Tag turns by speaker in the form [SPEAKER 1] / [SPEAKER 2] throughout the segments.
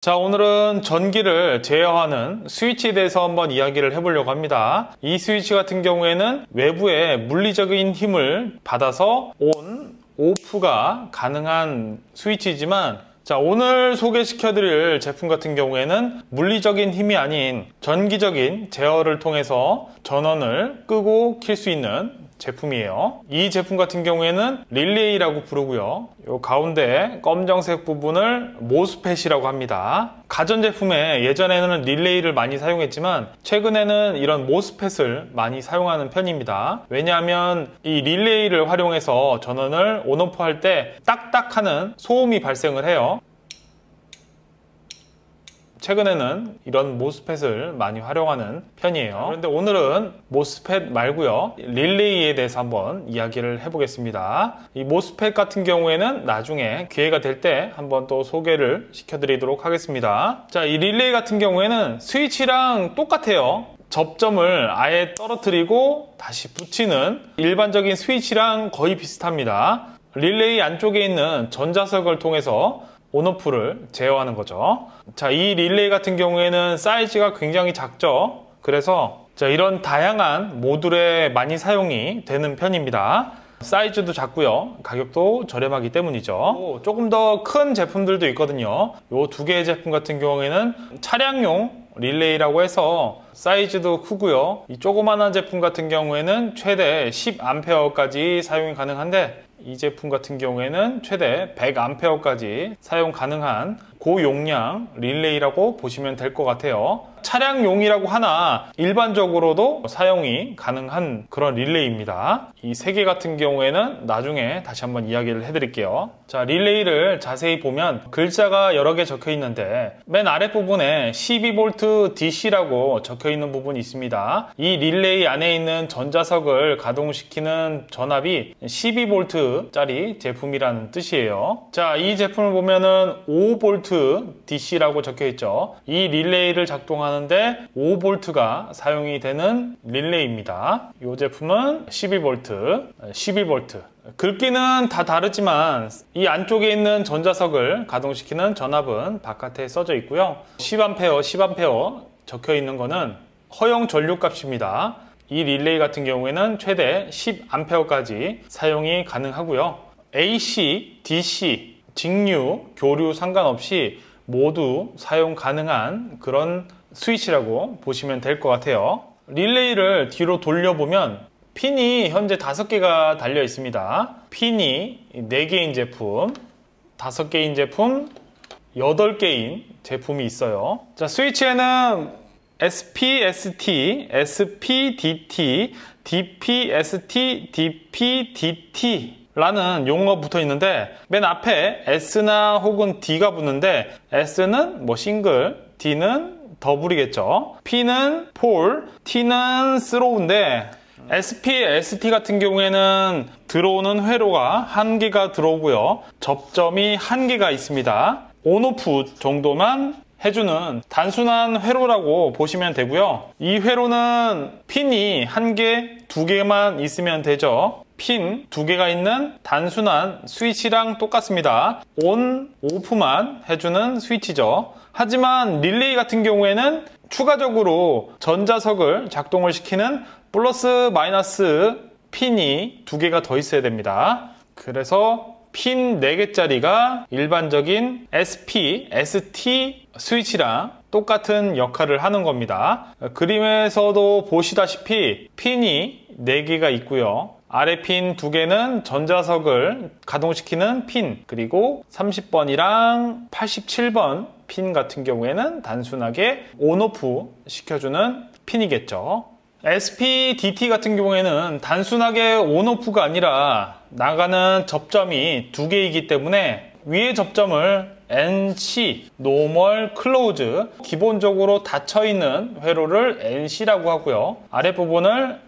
[SPEAKER 1] 자, 오늘은 전기를 제어하는 스위치에 대해서 한번 이야기를 해보려고 합니다. 이 스위치 같은 경우에는 외부의 물리적인 힘을 받아서 온, 오프가 가능한 스위치이지만, 자, 오늘 소개시켜드릴 제품 같은 경우에는 물리적인 힘이 아닌 전기적인 제어를 통해서 전원을 끄고 킬 수 있는 제품이에요. 이 제품 같은 경우에는 릴레이라고 부르고요. 이 가운데 검정색 부분을 모스펫이라고 합니다. 가전제품에 예전에는 릴레이를 많이 사용했지만 최근에는 이런 모스펫을 많이 사용하는 편입니다. 왜냐하면 이 릴레이를 활용해서 전원을 온오프 할 때 딱딱하는 소음이 발생을 해요. 최근에는 이런 모스펫을 많이 활용하는 편이에요. 그런데 오늘은 모스펫 말고요, 릴레이에 대해서 한번 이야기를 해보겠습니다. 이 모스펫 같은 경우에는 나중에 기회가 될 때 한번 또 소개를 시켜드리도록 하겠습니다. 자, 이 릴레이 같은 경우에는 스위치랑 똑같아요. 접점을 아예 떨어뜨리고 다시 붙이는 일반적인 스위치랑 거의 비슷합니다. 릴레이 안쪽에 있는 전자석을 통해서 온오프를 제어하는 거죠. 자, 이 릴레이 같은 경우에는 사이즈가 굉장히 작죠. 그래서 이런 다양한 모듈에 많이 사용이 되는 편입니다. 사이즈도 작고요, 가격도 저렴하기 때문이죠. 조금 더 큰 제품들도 있거든요. 이 두 개의 제품 같은 경우에는 차량용 릴레이라고 해서 사이즈도 크고요. 이 조그만한 제품 같은 경우에는 최대 10A까지 사용이 가능한데, 이 제품 같은 경우에는 최대 100A까지 사용 가능한 고용량 릴레이라고 보시면 될 것 같아요. 차량용이라고 하나 일반적으로도 사용이 가능한 그런 릴레이입니다. 이 세 개 같은 경우에는 나중에 다시 한번 이야기를 해드릴게요. 자, 릴레이를 자세히 보면 글자가 여러 개 적혀 있는데 맨 아랫부분에 12V DC라고 적혀 있는 부분이 있습니다. 이 릴레이 안에 있는 전자석을 가동시키는 전압이 12V짜리 제품이라는 뜻이에요. 자, 이 제품을 보면은 5V DC라고 적혀 있죠. 이 릴레이를 작동하는데 5V가 사용이 되는 릴레이입니다. 이 제품은 12V. 글귀는 다 다르지만 이 안쪽에 있는 전자석을 가동시키는 전압은 바깥에 써져 있고요. 10A 적혀 있는 거는 허용 전류값입니다. 이 릴레이 같은 경우에는 최대 10A까지 사용이 가능하고요. AC, DC, 직류, 교류 상관없이 모두 사용 가능한 그런 스위치라고 보시면 될 것 같아요. 릴레이를 뒤로 돌려보면 핀이 현재 5개가 달려 있습니다. 핀이 4개인 제품, 5개인 제품, 8개인 제품이 있어요. 자, 스위치에는 SPST, SPDT, DPST, DPDT 라는 용어가 붙어 있는데 맨 앞에 S나 혹은 D가 붙는데 S는 싱글, D는 더블이겠죠. P는 폴, T는 스로우인데 SP, ST 같은 경우에는 들어오는 회로가 1개가 들어오고요. 접점이 1개가 있습니다. 온오프 정도만 해주는 단순한 회로라고 보시면 되고요. 이 회로는 핀이 1개, 2개만 있으면 되죠. 핀 2개가 있는 단순한 스위치랑 똑같습니다. 온, 오프만 해주는 스위치죠. 하지만 릴레이 같은 경우에는 추가적으로 전자석을 작동을 시키는 플러스 마이너스 핀이 2개가 더 있어야 됩니다. 그래서 핀 4개짜리가 일반적인 SP, ST 스위치랑 똑같은 역할을 하는 겁니다. 그림에서도 보시다시피 핀이 4개가 있고요. 아래 핀 2개는 전자석을 가동시키는 핀, 그리고 30번이랑 87번 핀 같은 경우에는 단순하게 온오프 시켜주는 핀이겠죠. SPDT 같은 경우에는 단순하게 온오프가 아니라 나가는 접점이 2개이기 때문에 위의 접점을 NC, Normal Close, 기본적으로 닫혀있는 회로를 NC라고 하고요. 아랫부분을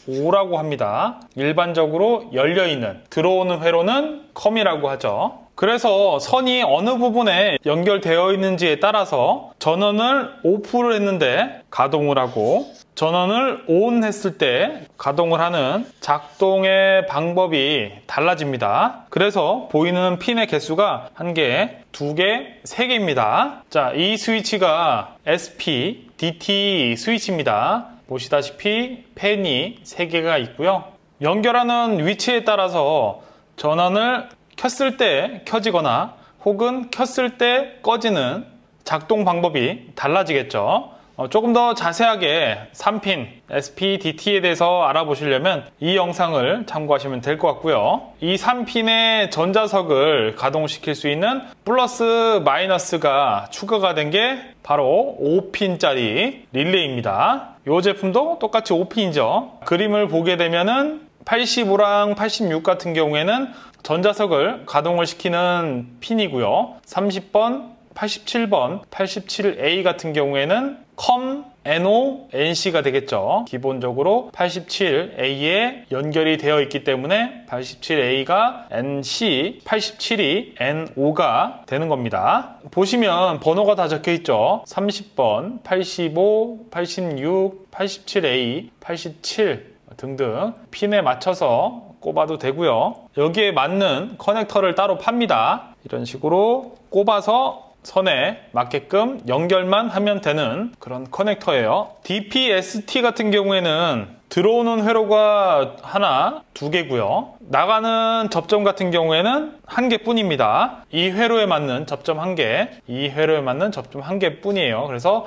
[SPEAKER 1] NO라고 합니다. 일반적으로 열려있는, 들어오는 회로는 COM이라고 하죠. 그래서 선이 어느 부분에 연결되어 있는지에 따라서 전원을 오프를 했는데 가동을 하고 전원을 ON 했을 때 가동을 하는 작동의 방법이 달라집니다. 그래서 보이는 핀의 개수가 1개, 2개, 3개입니다. 자, 이 스위치가 SP, DT 스위치입니다. 보시다시피 펜이 3개가 있고요. 연결하는 위치에 따라서 전원을 켰을 때 켜지거나 혹은 켰을 때 꺼지는 작동 방법이 달라지겠죠. 조금 더 자세하게 3핀 SPDT에 대해서 알아보시려면 이 영상을 참고하시면 될 것 같고요. 이 3핀의 전자석을 가동시킬 수 있는 플러스 마이너스가 추가가 된 게 바로 5핀짜리 릴레이입니다. 이 제품도 똑같이 5핀이죠. 그림을 보게 되면은 85랑 86 같은 경우에는 전자석을 가동을 시키는 핀이고요. 30번, 87번, 87A 같은 경우에는 COM, NO, NC가 되겠죠. 기본적으로 87A에 연결이 되어 있기 때문에 87A가 NC, 87이 NO가 되는 겁니다. 보시면 번호가 다 적혀 있죠. 30번, 85, 86, 87A, 87 등등 핀에 맞춰서 꼽아도 되고요. 여기에 맞는 커넥터를 따로 팝니다. 이런 식으로 꼽아서 선에 맞게끔 연결만 하면 되는 그런 커넥터예요. DPST 같은 경우에는 들어오는 회로가 하나, 2개고요. 나가는 접점 같은 경우에는 1개 뿐입니다. 이 회로에 맞는 접점 1개, 이 회로에 맞는 접점 1개 뿐이에요. 그래서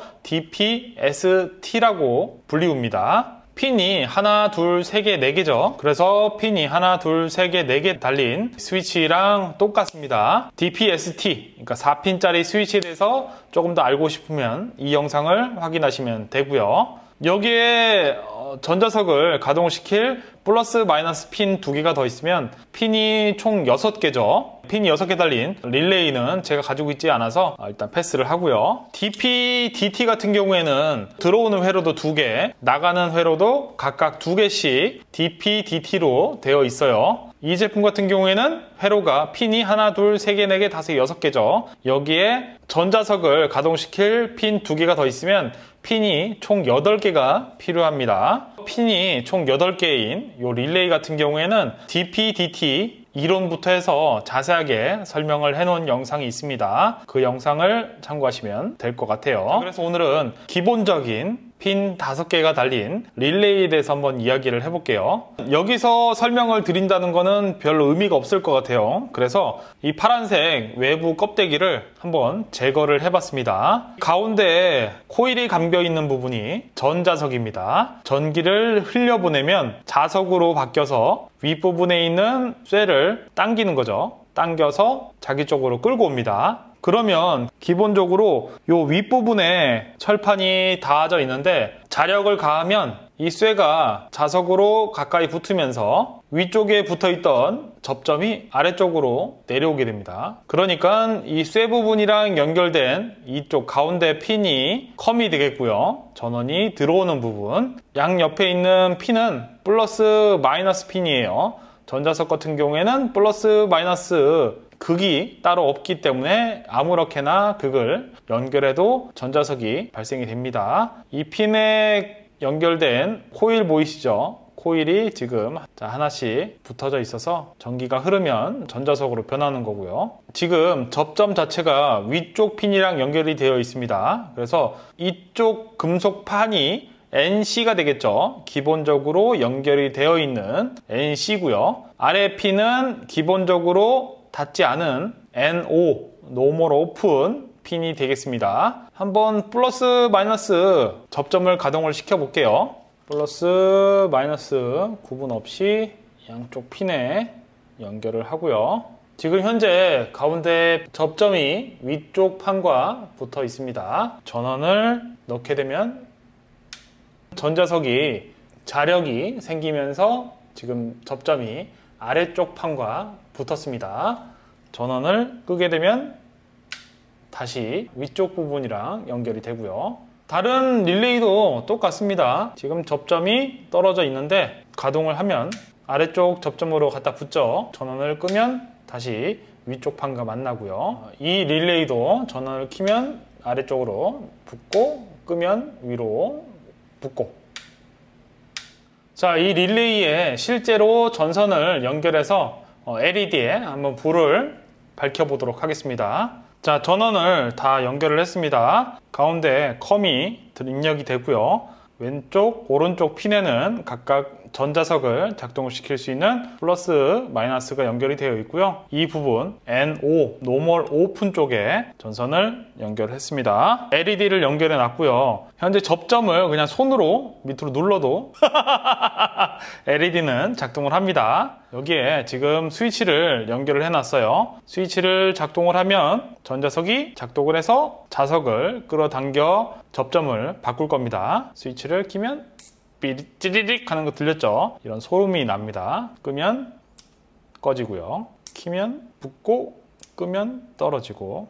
[SPEAKER 1] DPST라고 불리웁니다. 핀이 하나, 둘, 세 개, 네 개죠. 그래서 핀이 하나, 둘, 세 개, 네 개 달린 스위치랑 똑같습니다. DPST, 그러니까 4핀짜리 스위치에 대해서 조금 더 알고 싶으면 이 영상을 확인하시면 되고요. 여기에 전자석을 가동시킬 플러스 마이너스 핀 2개가 더 있으면 핀이 총 6개죠. 핀이 6개 달린 릴레이는 제가 가지고 있지 않아서 일단 패스를 하고요. DP-DT 같은 경우에는 들어오는 회로도 2개, 나가는 회로도 각각 2개씩 DP-DT로 되어 있어요. 이 제품 같은 경우에는 회로가 핀이 하나, 둘, 세 개, 네 개, 다섯 개, 6개죠. 여기에 전자석을 가동시킬 핀 2개가 더 있으면 핀이 총 8개가 필요합니다. 핀이 총 8개인 이 릴레이 같은 경우에는 DP-DT 이론부터 해서 자세하게 설명을 해놓은 영상이 있습니다. 그 영상을 참고하시면 될 것 같아요. 그래서 오늘은 기본적인 핀 5개가 달린 릴레이에 대해서 한번 이야기를 해볼게요. 여기서 설명을 드린다는 거는 별로 의미가 없을 것 같아요. 그래서 이 파란색 외부 껍데기를 한번 제거를 해봤습니다. 가운데에 코일이 감겨 있는 부분이 전자석입니다. 전기를 흘려보내면 자석으로 바뀌어서 윗부분에 있는 쇠를 당기는 거죠. 당겨서 자기 쪽으로 끌고 옵니다. 그러면 기본적으로 이 윗부분에 철판이 닿아져 있는데 자력을 가하면 이 쇠가 자석으로 가까이 붙으면서 위쪽에 붙어있던 접점이 아래쪽으로 내려오게 됩니다. 그러니까 이 쇠 부분이랑 연결된 이쪽 가운데 핀이 컴이 되겠고요. 전원이 들어오는 부분, 양옆에 있는 핀은 플러스 마이너스 핀이에요. 전자석 같은 경우에는 플러스 마이너스 극이 따로 없기 때문에 아무렇게나 극을 연결해도 전자석이 발생이 됩니다. 이 핀에 연결된 코일 보이시죠? 코일이 지금 하나씩 붙어져 있어서 전기가 흐르면 전자석으로 변하는 거고요. 지금 접점 자체가 위쪽 핀이랑 연결이 되어 있습니다. 그래서 이쪽 금속판이 NC가 되겠죠. 기본적으로 연결이 되어 있는 NC고요. 아래 핀은 기본적으로 닿지 않은 NO, 노멀 오픈 핀이 되겠습니다. 한번 플러스 마이너스 접점을 가동을 시켜 볼게요. 플러스 마이너스 구분 없이 양쪽 핀에 연결을 하고요. 지금 현재 가운데 접점이 위쪽 판과 붙어 있습니다. 전원을 넣게 되면 전자석이 자력이 생기면서 지금 접점이 아래쪽 판과 붙었습니다. 전원을 끄게 되면 다시 위쪽 부분이랑 연결이 되고요. 다른 릴레이도 똑같습니다. 지금 접점이 떨어져 있는데 가동을 하면 아래쪽 접점으로 갖다 붙죠. 전원을 끄면 다시 위쪽 판과 만나고요. 이 릴레이도 전원을 켜면 아래쪽으로 붙고 끄면 위로 붙고. 자, 이 릴레이에 실제로 전선을 연결해서 LED에 한번 불을 밝혀보도록 하겠습니다. 자, 전원을 다 연결을 했습니다. 가운데 컴이 입력이 되고요. 왼쪽, 오른쪽 핀에는 각각 전자석을 작동을 시킬 수 있는 플러스, 마이너스가 연결이 되어 있고요. 이 부분 NO, 노멀 오픈 쪽에 전선을 연결했습니다. LED를 연결해 놨고요. 현재 접점을 그냥 손으로 밑으로 눌러도 LED는 작동을 합니다. 여기에 지금 스위치를 연결을 해놨어요. 스위치를 작동을 하면 전자석이 작동을 해서 자석을 끌어당겨 접점을 바꿀 겁니다. 스위치를 키면 삐리찌리릭 하는 거 들렸죠? 이런 소음이 납니다. 끄면 꺼지고요. 키면 붙고 끄면 떨어지고.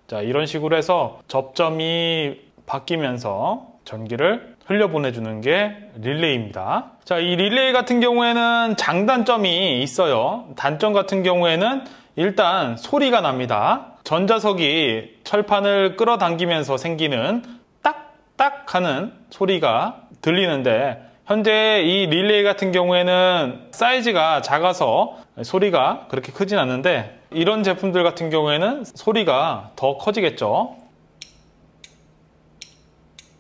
[SPEAKER 1] 자, 이런 식으로 해서 접점이 바뀌면서 전기를 흘려보내주는 게 릴레이입니다. 자, 이 릴레이 같은 경우에는 장단점이 있어요. 단점 같은 경우에는 일단 소리가 납니다. 전자석이 철판을 끌어당기면서 생기는 딱 하는 소리가 들리는데, 현재 이 릴레이 같은 경우에는 사이즈가 작아서 소리가 그렇게 크진 않는데, 이런 제품들 같은 경우에는 소리가 더 커지겠죠.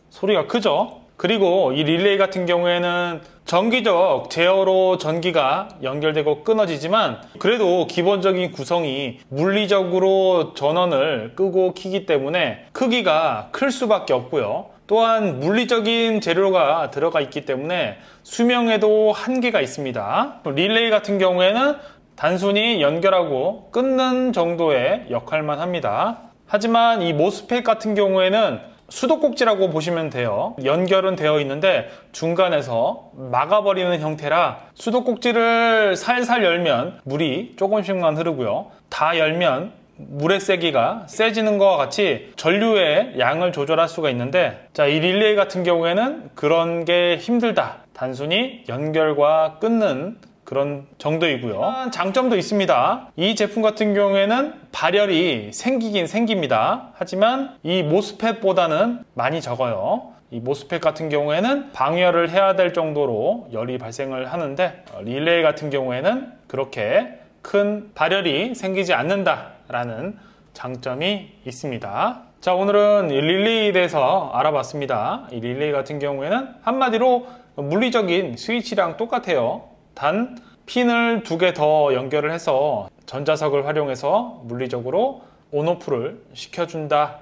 [SPEAKER 1] 소리가 크죠. 그리고 이 릴레이 같은 경우에는 정기적 제어로 전기가 연결되고 끊어지지만, 그래도 기본적인 구성이 물리적으로 전원을 끄고 켜기 때문에 크기가 클 수밖에 없고요. 또한 물리적인 재료가 들어가 있기 때문에 수명에도 한계가 있습니다. 릴레이 같은 경우에는 단순히 연결하고 끊는 정도의 역할만 합니다. 하지만 이 모스펫 같은 경우에는 수도꼭지라고 보시면 돼요. 연결은 되어 있는데 중간에서 막아버리는 형태라 수도꼭지를 살살 열면 물이 조금씩만 흐르고요. 다 열면 물의 세기가 세지는 것과 같이 전류의 양을 조절할 수가 있는데, 자, 이 릴레이 같은 경우에는 그런 게 힘들다. 단순히 연결과 끊는 그런 정도이고요. 장점도 있습니다. 이 제품 같은 경우에는 발열이 생기긴 생깁니다. 하지만 이 모스펫보다는 많이 적어요. 이 모스펫 같은 경우에는 방열을 해야 될 정도로 열이 발생을 하는데, 릴레이 같은 경우에는 그렇게 큰 발열이 생기지 않는다라는 장점이 있습니다. 자, 오늘은 이 릴레이에 대해서 알아봤습니다. 이 릴레이 같은 경우에는 한마디로 물리적인 스위치랑 똑같아요. 단 핀을 2개 더 연결을 해서 전자석을 활용해서 물리적으로 온오프를 시켜준다.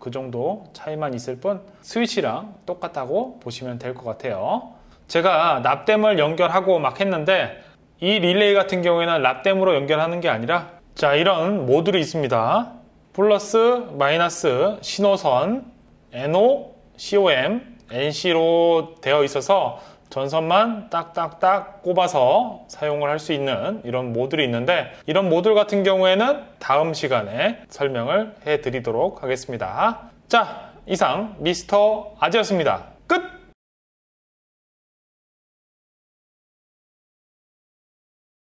[SPEAKER 1] 그 정도 차이만 있을 뿐 스위치랑 똑같다고 보시면 될 것 같아요. 제가 납땜을 연결하고 막 했는데, 이 릴레이 같은 경우에는 납땜으로 연결하는 게 아니라, 자, 이런 모듈이 있습니다. 플러스, 마이너스, 신호선, NO, COM, NC로 되어 있어서 전선만 딱딱딱 꼽아서 사용을 할 수 있는 이런 모듈이 있는데, 이런 모듈 같은 경우에는 다음 시간에 설명을 해드리도록 하겠습니다. 자, 이상 미스터 아지였습니다.